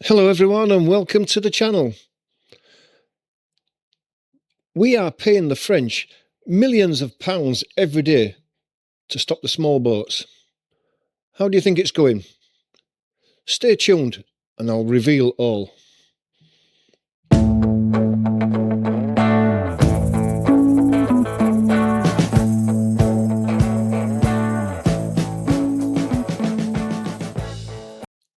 Hello everyone and welcome to the channel. We are paying the French millions of pounds every day to stop the small boats. How do you think it's going? Stay tuned and I'll reveal all.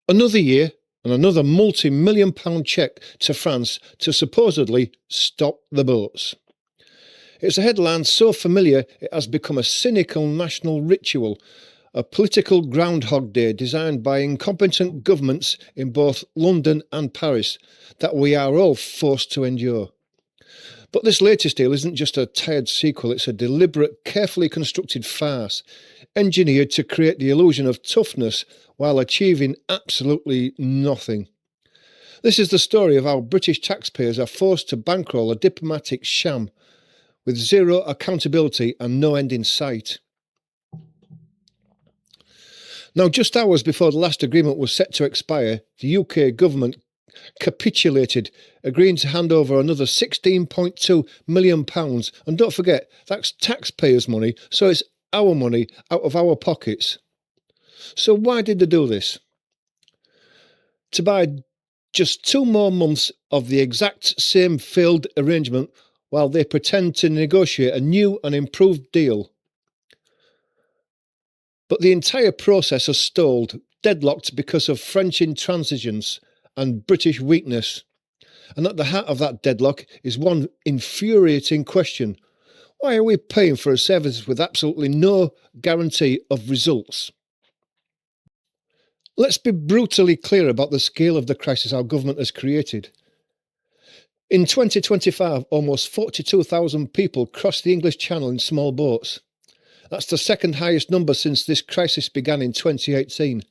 Another year and another multi-million pound cheque to France to supposedly stop the boats. It's a headline so familiar it has become a cynical national ritual, a political Groundhog Day designed by incompetent governments in both London and Paris that we are all forced to endure. But this latest deal isn't just a tired sequel, it's a deliberate, carefully constructed farce, engineered to create the illusion of toughness while achieving absolutely nothing. This is the story of how British taxpayers are forced to bankroll a diplomatic sham with zero accountability and no end in sight. Now, just hours before the last agreement was set to expire, the UK government capitulated, agreeing to hand over another £16.2 million. And don't forget, that's taxpayers' money, so it's our money out of our pockets. So why did they do this? To buy just 2 more months of the exact same failed arrangement while they pretend to negotiate a new and improved deal. But the entire process has stalled, deadlocked because of French intransigence and British weakness. And at the heart of that deadlock is one infuriating question. Why are we paying for a service with absolutely no guarantee of results? Let's be brutally clear about the scale of the crisis our government has created. In 2025, almost 42,000 people crossed the English Channel in small boats. That's the second highest number since this crisis began in 2018.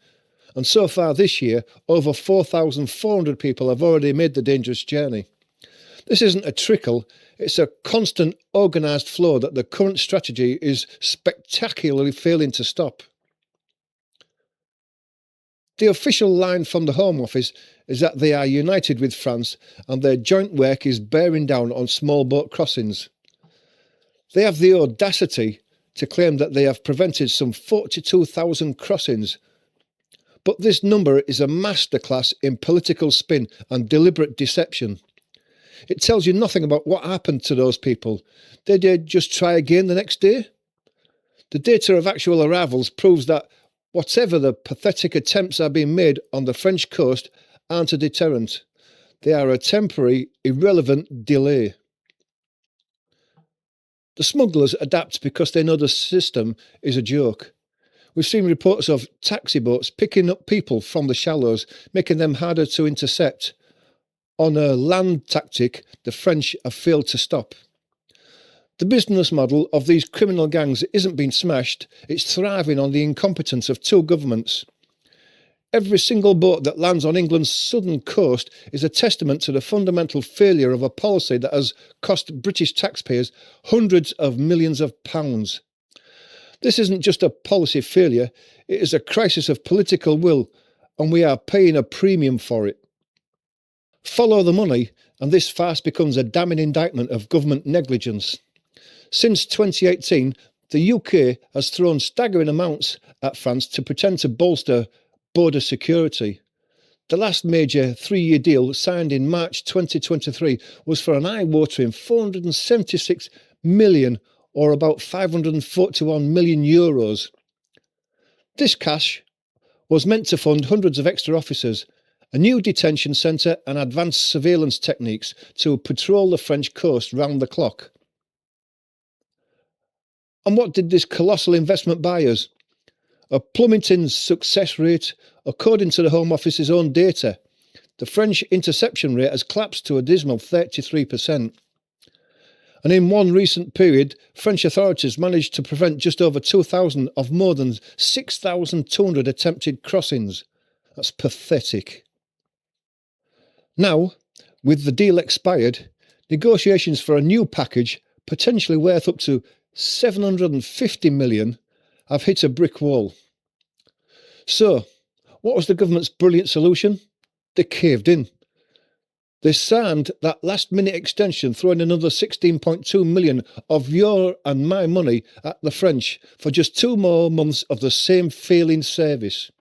And so far this year, over 4,400 people have already made the dangerous journey. This isn't a trickle, it's a constant, organised flow that the current strategy is spectacularly failing to stop. The official line from the Home Office is that they are united with France and their joint work is bearing down on small boat crossings. They have the audacity to claim that they have prevented some 42,000 crossings. But this number is a masterclass in political spin and deliberate deception. It tells you nothing about what happened to those people. Did they just try again the next day? The data of actual arrivals proves that whatever the pathetic attempts are being made on the French coast aren't a deterrent. They are a temporary, irrelevant delay. The smugglers adapt because they know the system is a joke. We've seen reports of taxi boats picking up people from the shallows, making them harder to intercept. On a land tactic the French have failed to stop. The business model of these criminal gangs isn't being smashed, it's thriving on the incompetence of 2 governments. Every single boat that lands on England's southern coast is a testament to the fundamental failure of a policy that has cost British taxpayers hundreds of millions of pounds. This isn't just a policy failure, it is a crisis of political will, and we are paying a premium for it. Follow the money, and this farce becomes a damning indictment of government negligence. Since 2018, the UK has thrown staggering amounts at France to pretend to bolster border security. The last major 3-year deal, signed in March 2023, was for an eye-watering €476 million, or about 541 million euros. This cash was meant to fund hundreds of extra officers, a new detention centre and advanced surveillance techniques to patrol the French coast round the clock. And what did this colossal investment buy us? A plummeting success rate. According to the Home Office's own data, the French interception rate has collapsed to a dismal 33%. And in one recent period, French authorities managed to prevent just over 2,000 of more than 6,200 attempted crossings. That's pathetic. Now, with the deal expired, negotiations for a new package, potentially worth up to £750 million, have hit a brick wall. So, what was the government's brilliant solution? They caved in. They signed that last-minute extension, throwing another 16.2 million of your and my money at the French for just 2 more months of the same failing service.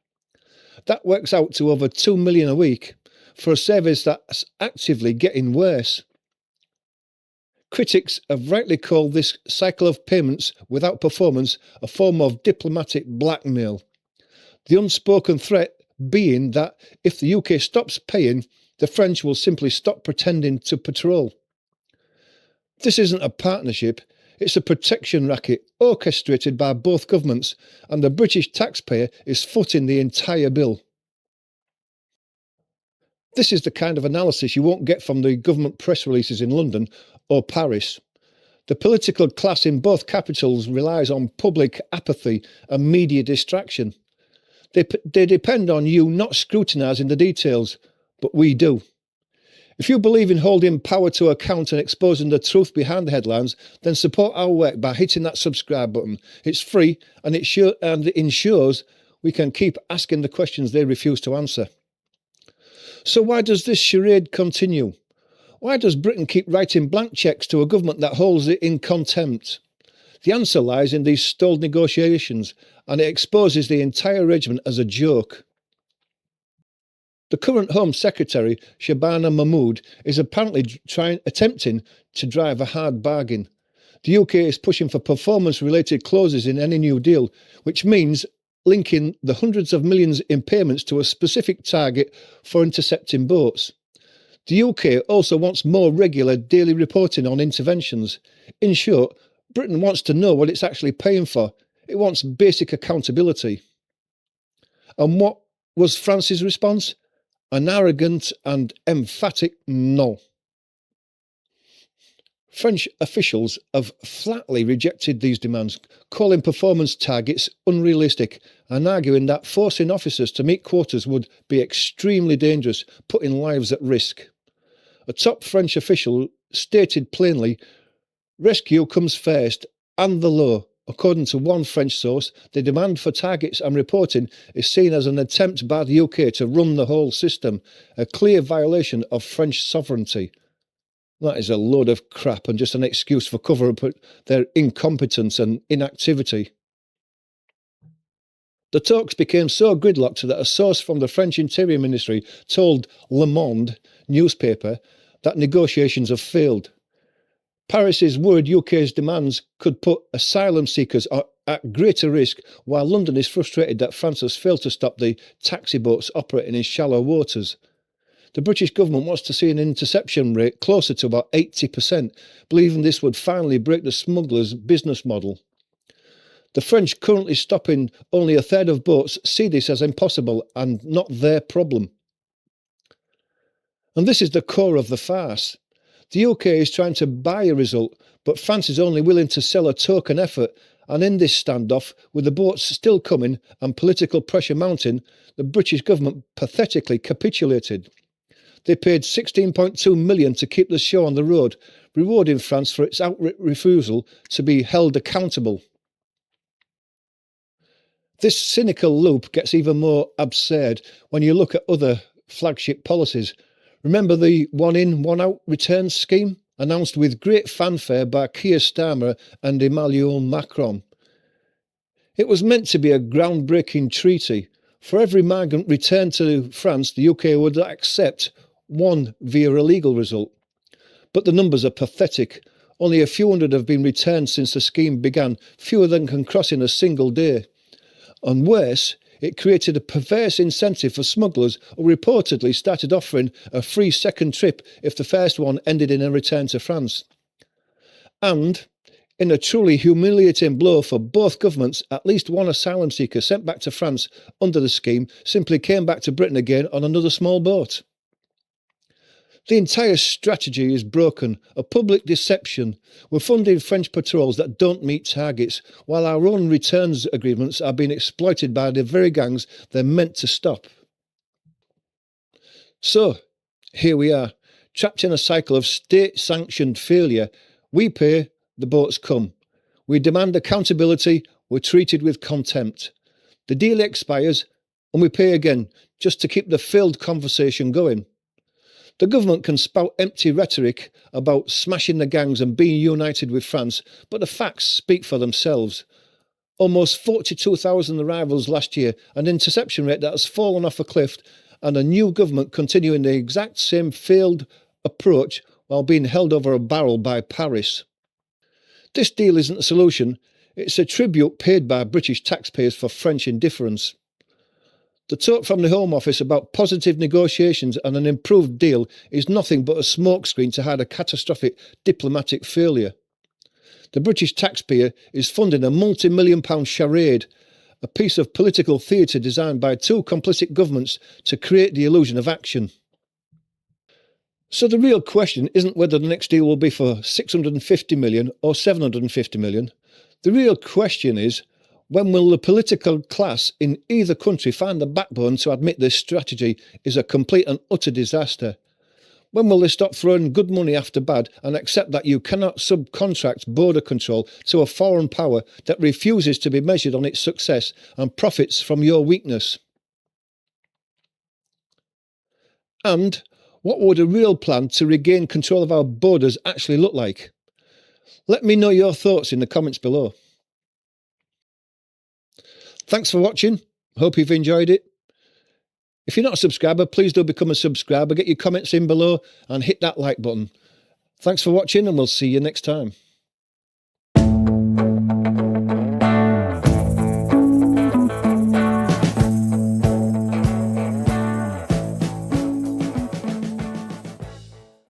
That works out to over 2 million a week for a service that's actively getting worse. Critics have rightly called this cycle of payments without performance a form of diplomatic blackmail. The unspoken threat being that if the UK stops paying, the French will simply stop pretending to patrol. This isn't a partnership, it's a protection racket orchestrated by both governments, and the British taxpayer is footing the entire bill. This is the kind of analysis you won't get from the government press releases in London or Paris. The political class in both capitals relies on public apathy and media distraction. They depend on you not scrutinising the details, but we do. If you believe in holding power to account and exposing the truth behind the headlines, then support our work by hitting that subscribe button. It's free and it ensures we can keep asking the questions they refuse to answer. So why does this charade continue? Why does Britain keep writing blank cheques to a government that holds it in contempt? The answer lies in these stalled negotiations, and it exposes the entire arrangement as a joke. The current Home Secretary, Shabana Mahmood, is apparently attempting to drive a hard bargain. The UK is pushing for performance-related clauses in any new deal, which means linking the hundreds of millions in payments to a specific target for intercepting boats. The UK also wants more regular daily reporting on interventions. In short, Britain wants to know what it's actually paying for. It wants basic accountability. And what was France's response? An arrogant and emphatic no. French officials have flatly rejected these demands, calling performance targets unrealistic and arguing that forcing officers to meet quotas would be extremely dangerous, putting lives at risk. A top French official stated plainly, rescue comes first and the law. According to one French source, the demand for targets and reporting is seen as an attempt by the UK to run the whole system, a clear violation of French sovereignty. That is a load of crap and just an excuse for covering up their incompetence and inactivity. The talks became so gridlocked that a source from the French Interior Ministry told Le Monde newspaper that negotiations have failed. Paris is worried UK's demands could put asylum seekers at greater risk, while London is frustrated that France has failed to stop the taxi boats operating in shallow waters. The British government wants to see an interception rate closer to about 80%, believing this would finally break the smugglers' business model. The French, currently stopping only a third of boats, see this as impossible and not their problem. And this is the core of the farce. The UK is trying to buy a result, but France is only willing to sell a token effort, and in this standoff, with the boats still coming and political pressure mounting, the British government pathetically capitulated. They paid 16.2 million to keep the show on the road, rewarding France for its outright refusal to be held accountable. This cynical loop gets even more absurd when you look at other flagship policies. Remember the one-in, one-out returns scheme, announced with great fanfare by Keir Starmer and Emmanuel Macron. It was meant to be a groundbreaking treaty. For every migrant returned to France, the UK would accept one via a legal result. But the numbers are pathetic. Only a few hundred have been returned since the scheme began, fewer than can cross in a single day. And worse, it created a perverse incentive for smugglers who reportedly started offering a free second trip if the first one ended in a return to France. And, in a truly humiliating blow for both governments, at least one asylum seeker sent back to France under the scheme simply came back to Britain again on another small boat. The entire strategy is broken, a public deception. We're funding French patrols that don't meet targets, while our own returns agreements are being exploited by the very gangs they're meant to stop. So, here we are, trapped in a cycle of state-sanctioned failure. We pay, the boats come. We demand accountability, we're treated with contempt. The deal expires, and we pay again just to keep the failed conversation going. The government can spout empty rhetoric about smashing the gangs and being united with France, but the facts speak for themselves. Almost 42,000 arrivals last year, an interception rate that has fallen off a cliff, and a new government continuing the exact same failed approach while being held over a barrel by Paris. This deal isn't a solution, it's a tribute paid by British taxpayers for French indifference. The talk from the Home Office about positive negotiations and an improved deal is nothing but a smokescreen to hide a catastrophic diplomatic failure. The British taxpayer is funding a multi-million-pound charade, a piece of political theatre designed by two complicit governments to create the illusion of action. So the real question isn't whether the next deal will be for 650 million or 750 million. The real question is, when will the political class in either country find the backbone to admit this strategy is a complete and utter disaster? When will they stop throwing good money after bad and accept that you cannot subcontract border control to a foreign power that refuses to be measured on its success and profits from your weakness? And what would a real plan to regain control of our borders actually look like? Let me know your thoughts in the comments below. Thanks for watching. Hope you've enjoyed it. If you're not a subscriber, please do become a subscriber. Get your comments in below and hit that like button. Thanks for watching, and we'll see you next time.